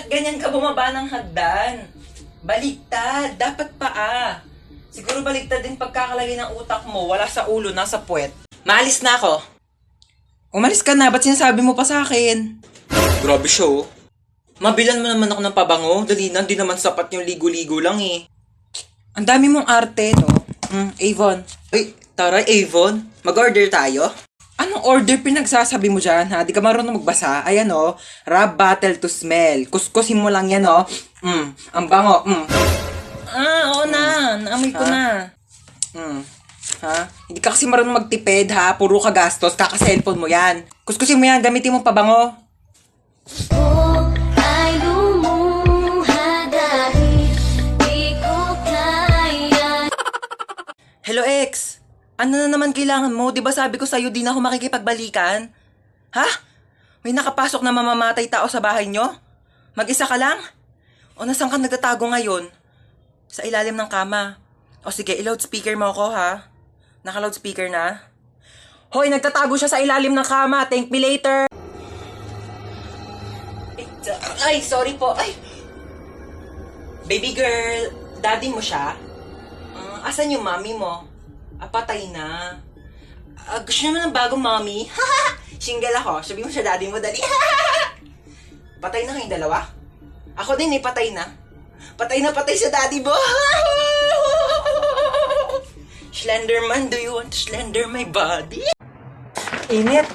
ganyan ka bumaba ng hagdan? Baliktad, dapat paa. Siguro baliktad din pagkakalagay ng utak mo, wala sa ulo, nasa puwet. Maalis na ako. Umalis ka na, ba't sinasabi mo pa sa akin? Grabe siya oh. Mabilan mo naman ako ng pabango, dali na, di naman sapat yung ligo-ligo lang eh. Ang dami mong arte, no? Avon. Ay, taray, Avon. Mag-order tayo? Anong order pinagsasabi mo dyan, ha? Di ka marunong magbasa? Ayan, oh. Rub bottle to smell. Kuskusin mo lang yan, oh. Ang bango, oo na. Naamoy ko na. Ha? Hindi ka kasi marunong magtipid, ha? Puro ka gastos. Kaka-cellphone mo yan. Kuskusin mo yan. Gamitin mo pabango. Hello, ex. Ano na naman kailangan mo? Di ba sabi ko sa'yo di na ako makikipagbalikan? Ha? May nakapasok na mamamatay tao sa bahay nyo? Mag-isa ka lang? O nasan ka nagtatago ngayon? Sa ilalim ng kama. O sige, i-loudspeaker mo ako ha? Naka-loudspeaker na? Hoy, nagtatago siya sa ilalim ng kama. Thank me later. Ay, sorry po. Ay. Baby girl, daddy mo siya? Asan yung mommy mo? Patay na. Gusto naman ng bagong mommy? Single ako. Sabi mo siya daddy mo, dali. Patay na kayong dalawa? Ako din eh, patay na. Patay na patay sa daddy mo. Slenderman, do you want to slender my body? Init.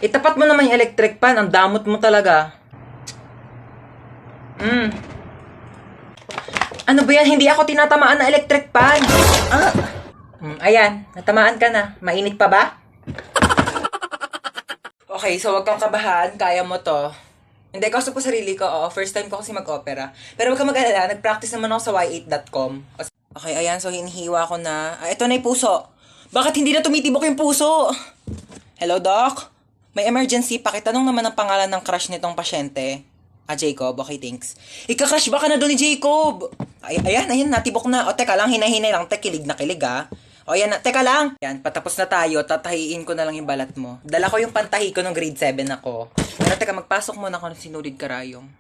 Itapat mo naman yung electric pan. Ang damot mo talaga. Ano ba yan? Hindi ako tinatamaan ng electric pan. Ayan, natamaan ka na. Mainit pa ba? Okay, so wag kang kabahan. Kaya mo to. Hindi, kausap ko sarili ko. Oo, first time ko kasi mag-opera. Pero wag kang mag-alala. Nag-practice naman ako sa y8.com. Okay, ayan. So, hinihiwa ko na. Ito na yung puso. Bakit hindi na tumitibok yung puso? Hello, Doc? May emergency. Pakitanong naman ang pangalan ng crush nitong pasyente. Jacob. Okay, thanks. Ika-crush ba ka na doon ni Jacob? Ayan, natibok na. O, teka lang, hinay-hinay lang. Kilig na kilig, ha? O, yan na. Teka lang. Yan, patapos na tayo. Tatahiin ko na lang yung balat mo. Dala ko yung pantahi ko nung grade 7 ako. Pero teka, magpasok muna ako ng sinulid karayong.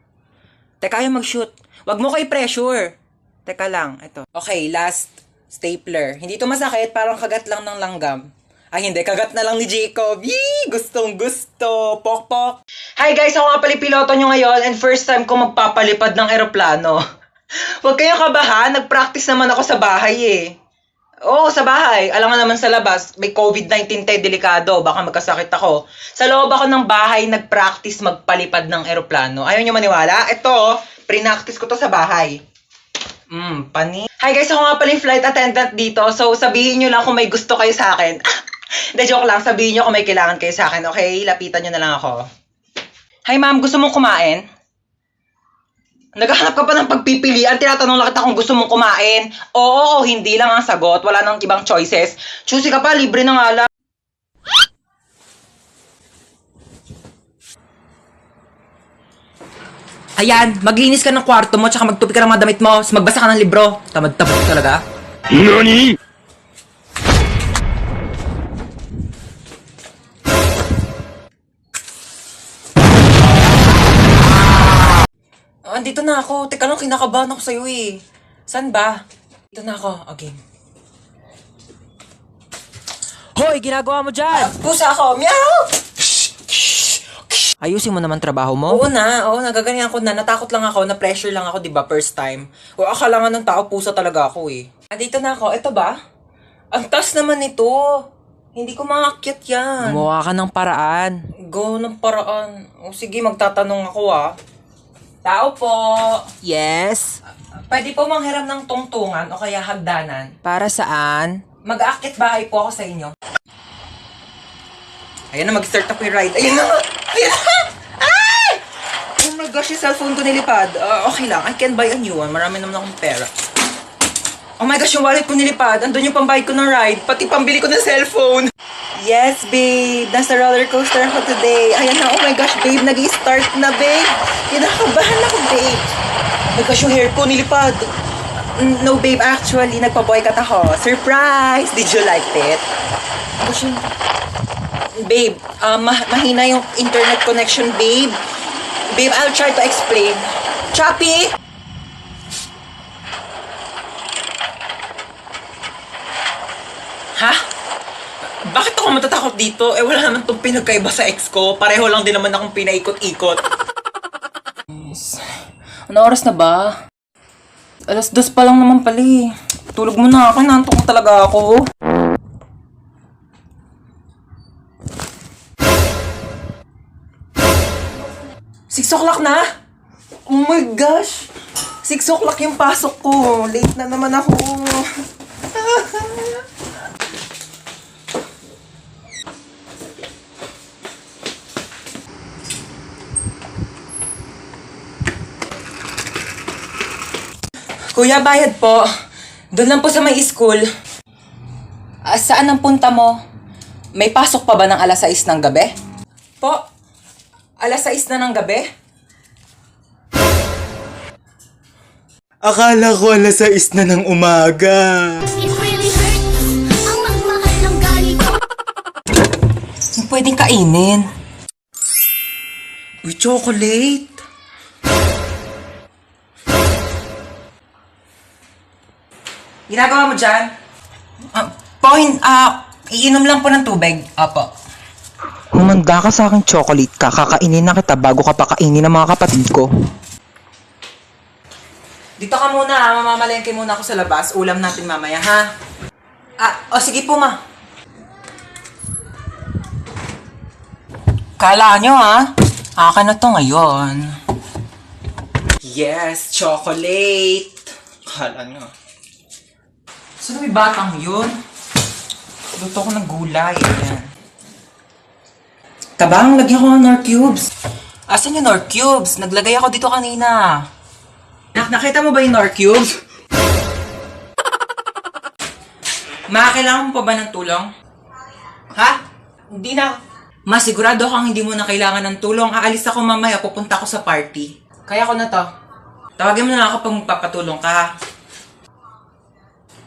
Teka, ayaw mag-shoot. Wag mo kay pressure. Teka lang, ito. Okay, last stapler. Hindi to masakit, parang kagat lang ng langgam. Ay, hindi. Kagat na lang ni Jacob. Yee! Gustong gusto. Pok-pok. Hi guys! Ako nga pala piloto nyo ngayon and first time ko magpapalipad ng eroplano. Huwag kayong kabahan. Nag-practice naman ako sa bahay eh. Oo, sa bahay. Alam nga naman sa labas, may COVID-19 tayo delikado. Baka magkasakit ako. Sa loob ako ng bahay, nag-practice magpalipad ng eroplano. Ayaw nyo maniwala? Ito, pre-practice ko to sa bahay. Pani. Hi guys! Ako nga pala yung flight attendant dito. So, sabihin nyo lang kung may gusto kayo sa akin. Hindi, joke lang. Sabihin nyo kung may kailangan kayo sa akin, okay? Lapitan nyo na lang ako. Hi, ma'am. Gusto mong kumain? Naghahanap ka pa ng pagpipilian. Tinatanong lang kita kung gusto mong kumain. Oo, hindi lang ang sagot. Wala nang ibang choices. Choosy ka pa. Libre na nga lang. Ayan, maglinis ka ng kwarto mo tsaka magtupi ka ng mga damit mo. Magbasa ka ng libro. Tamad-tamad talaga. NANI?! Andito na ako. Teka lang, kinakabahan ako sa'yo eh. San ba? Dito na ako. Okay. Hoy, ginagawa mo dyan! Pusa ako! Meow! Ayusin mo naman trabaho mo? Oo, nagaganyan ako na. Natakot lang ako, na-pressure lang ako, diba, first time. O, akala nga ng tao, pusa talaga ako eh. Andito na ako. Ito ba? Ang taas naman ito. Hindi ko makakyat yan. Gumawa ka ng paraan. Go ng paraan. O, sige, magtatanong ako ah. Tao po. Yes? Pwede po manghiram ng tungtungan o kaya hagdanan. Para saan? Mag-aakit bahay po ako sa inyo. Ayan na, mag-start up yung ride. Ayan na! Ayan na! Ay! Oh my gosh, yung cellphone ko nilipad. Okay lang, I can buy a new one. Marami naman akong pera. Oh my gosh, yung wallet ko nilipad. Andun yung pambayad ko ng ride. Pati pambili ko ng cellphone. Yes, babe. Nasa roller coaster ako today. Ayan na, oh my gosh, babe. Nag-i-start na, babe. Kinakabahan ako, babe. Oh my gosh, yung hair ko nilipad. No, babe. Actually, nagpa-boycott ako. Surprise! Did you like it? Gosh, babe, mahina yung internet connection, babe. Babe, I'll try to explain. Choppy! Ha? Bakit ako matatakot dito? Eh, wala naman itong pinagkaiba sa ex ko. Pareho lang din naman akong pinaikot-ikot. Ano oras na ba? 2:00 pa lang naman pala eh. Tulog mo na ako. Nantok na talaga ako. Six o'clock na? Oh my gosh! 6 o'clock yung pasok ko. Late na naman ako. Kuya, bayad po. Doon lang po sa may school. Saan ang punta mo? May pasok pa ba ng 6:00 ng gabi? Po? 6:00 na ng gabi? Akala ko 6:00 na ng umaga. It really hurts ang magmahal ng galit. Yung pwedeng kainin. Uy, chocolate. Ginagawa mo dyan? Iinom lang po ng tubig. Apo. Umanda ka sa akin chocolate ka. Kakainin na kita bago ka pa kainin ng mga kapatid ko. Dito ka muna ha. Mamamalengke muna ako sa labas. Ulam natin mamaya ha. Sige po ma. Kala nyo ha. Akin na to ngayon. Yes, chocolate. Kala nyo. Sino may batang yun? Luto ko ng gulay. Ayan. Tabang, lagyan ko ng Nor Cubes. Asan yung Nor Cubes? Naglagay ako dito kanina. Nakita mo ba yung Nor Cubes? Kailangan mo pa ba ng tulong? Ha? Hindi na. Masigurado kang hindi mo na kailangan ng tulong. Aalis ako mamaya, pupunta ako sa party. Kaya ko na to. Tawagin mo na ako pag magpapatulong ka ha.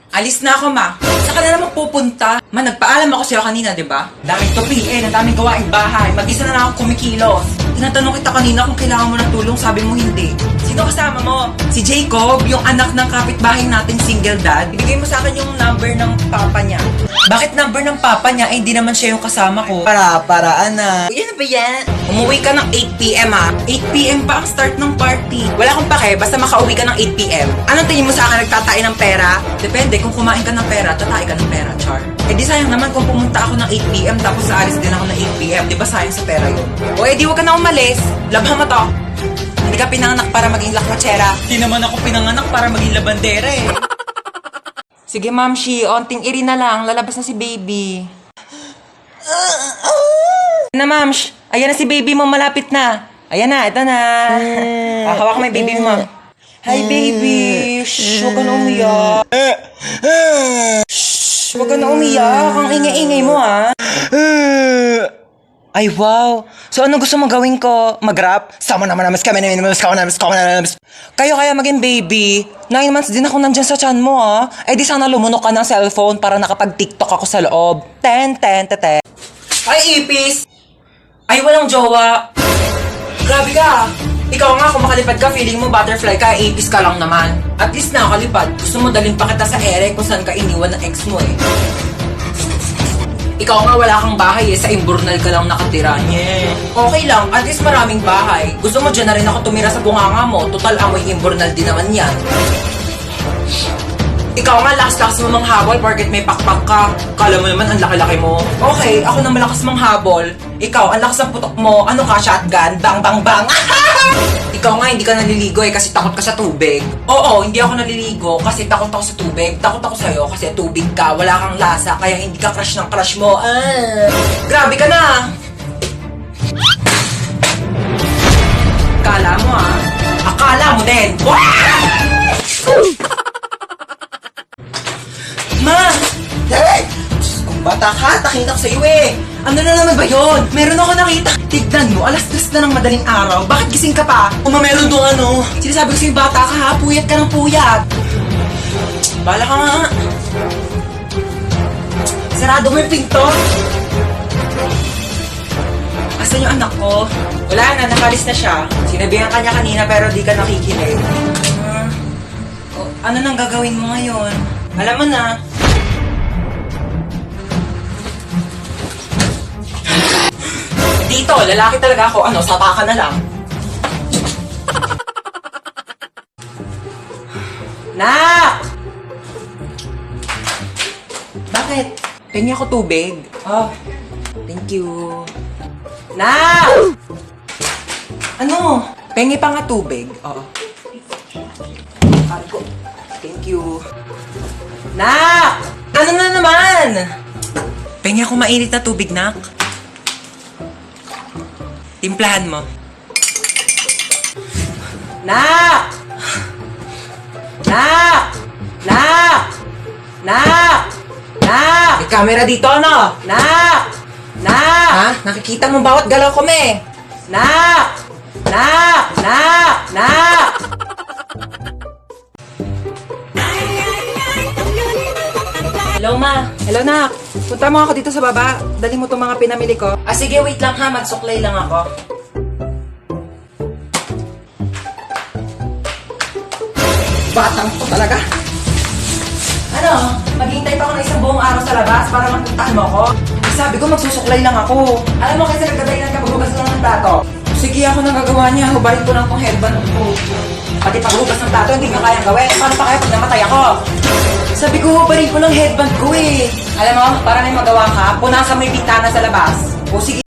Alis na ako, ma. Saan ka na naman pupunta? Ma, nagpaalam ako sa'yo kanina, di ba? Daming tupiin, ang daming gawaing bahay. Mag-isa na lang ako kumikilos. Tinatanong kita kanina kung kailangan mo ng tulong, sabi mo hindi. Sino kasama mo? Si Jacob, yung anak ng kapitbahay natin single dad. Ibigay mo sa akin yung number ng papa niya. Bakit number ng papa niya? Hindi naman siya yung kasama ko. Paraan na. Yan ba yan? Umuwi ka ng 8 p.m. ha? 8 p.m. pa ang start ng party. Wala akong pake, basta makauwi ka ng 8 p.m. Anong tingin mo sa akin, nagtatain ng pera? Depende, kung kumain ka ng pera, tatain ka ng pera, char. Eh di sayang naman kung pumunta ako ng 8 p.m. tapos aalis din ako ng 8 p.m. Di ba sayang sa pera yun? O eh di huwag ka na umalis. Labhan mo to. Hindi ka pinanganak para maging lakwatsera. Hindi naman ako pinanganak para maging labandera eh. Sige ma'am Shi, onting iri na lang. Lalabas na si baby. Na ma'am, ayan na si baby mo, malapit na. Ayan na, ito na. Hawak mo yung baby mo. Hi baby, huwag ka na umiyak. Huwag ka na umiyak, ang ingay-ingay mo ha. Ay wow, so ano gusto mong gawin ko? Mag-rap? Sama naman namas kami naman, Kayo kaya maging baby. 9 months din ako nandyan sa tiyan mo ha. Eh di sana lumunok ka ng cellphone para nakapag-tiktok ako sa loob. Ten. Ay ipis! Ay walang jowa. Grabe ka. Ikaw nga, kung makalipad ka, feeling mo butterfly ka, ipis ka lang naman. At least nakakalipad. Gusto mo dalhin pa kita sa ere kung saan ka iniwan ng ex mo eh. Ikaw nga wala kang bahay eh, sa Imburnal ka lang nakatira. Yeah. Okay lang, at least maraming bahay. Gusto mo dyan na rin ako tumira sa bunganga mo, total amoy Imburnal din naman yan. Ikaw nga lakas-lakas mo manghabol porket may pakpak ka. Kala mo naman ang laki-laki mo. Okay, ako na malakas manghabol. Ikaw, ang lakas ng putok mo. Ano ka, shotgun? Bang, bang, bang! Ikaw nga, hindi ka naliligo eh kasi takot ka sa tubig. Oo, hindi ako naliligo kasi takot ako sa tubig. Takot ako sa'yo kasi tubig ka, wala kang lasa, kaya hindi ka crush ng crush mo. Grabe ka na! Akala mo ah. Akala mo din. Ma! Hey! Kung bata ka, takita ko sa'yo eh. Ano na naman ba yun? Meron ako nakita. Tignan mo, 2:00 na ng madaling araw. Bakit gising ka pa? Umamelo doon ano. Sinasabi ko sa'yo, bata ka ha. Puyat ka ng puyat. Bala ka nga. Sarado mo yung pinto. Asan yung anak ko? Wala na, nakalis na siya. Sinabihan ka niya kanina pero di ka nakikinig. Ano nang gagawin mo ngayon? Alam mo na. Dito, lalaki talaga ako. Ano, sapa ka na lang. Nak! Bakit? Pengi ako tubig. Oh, thank you. Nak! Ano? Pengi pa nga tubig. Oo. Ako. Thank you. Nak! Ano na naman? Pengi ako mainit na tubig, Nak. Timplahan mo. Nak! Nak! Nak! Nak! Nak! May camera dito, no? Nak! Nak! Ha? Nakikita mo bawat galaw ko, me? Nak! Nak! Nak! Nak! Hello, ma. Hello, Nak. Punta mo ako dito sa baba. Dali mo itong mga pinamili ko. Ah, sige, wait lang ha. Magsuklay lang ako. Batang ko talaga. Ano? Maghihintay pa ako ng isang buong araw sa labas para magpuntahan mo ako? Sabi ko, magsusuklay lang ako. Alam mo, kaysa nagdadahilan ka maghugas lang ng plato. Sige, ako nang gagawa niya. Hubarin ko lang tong headband ko. Pati paghugas ng plato, hindi nga kayang gawin. Paano pa kaya pag namatay ako? Sabi ko, hubarin ko ng headband ko eh. Alam mo, para may magawa ka, punasan mo yung bintana sa labas. O sige.